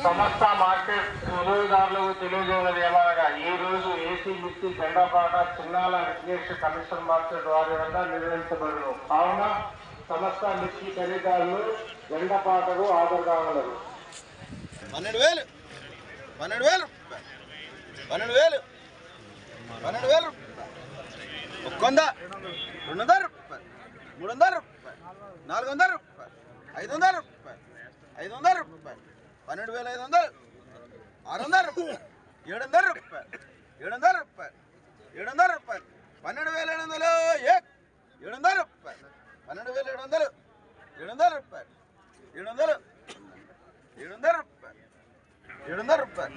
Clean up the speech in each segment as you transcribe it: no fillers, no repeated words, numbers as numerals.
సమస్త మార్కెట్ కొనుగోలుదారులకు తెలియజేయడం ఏమనగా ఈ రోజు ఏసీ మిర్చి జెండాపాట చిన్నాల విఘ్నేష్ కమిషన్ మార్కెట్ వారి వద్ద నిర్వహించబడును. కావున సమస్త మిర్చి ఖరీదారులు జెండాపాటకు హాజరు కాగలరు. 12,000 12,000 12,000 12,000 100 200 300 400 500 500 12,500 600 700 700 700 12,700 700 12,700 700 700 700 700 రూపాయలు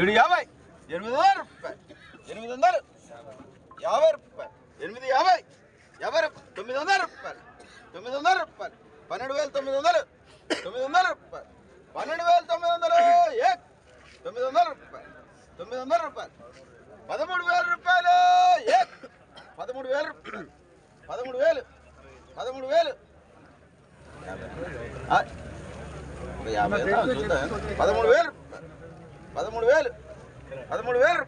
750 800 రూపాయలు 800 50 రూపాయలు 850 900 రూపాయలు 900 రూపాయలు 12,900 900 రూపాయలు 12,900 900 రూపాయలు 900 రూపాయలు 13,000 రూపాయలు 13,000 రూపాయలు 13,000 13,000 13,000 13,000 13,000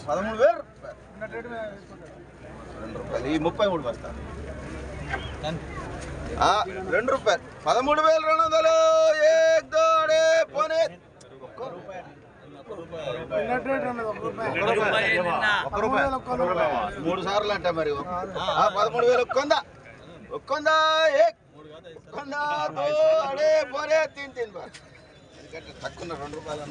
13,000 ఈ 33 బస్తాలు 2 రూపాయలు 13,200 ఏక్ దోడే పోనే 3 సార్లు అంటే మరి 13,000 ఒక్కొంద పోనే 3 3 బార్ ఎందుకంటే తక్కువ 2 రూపాయలు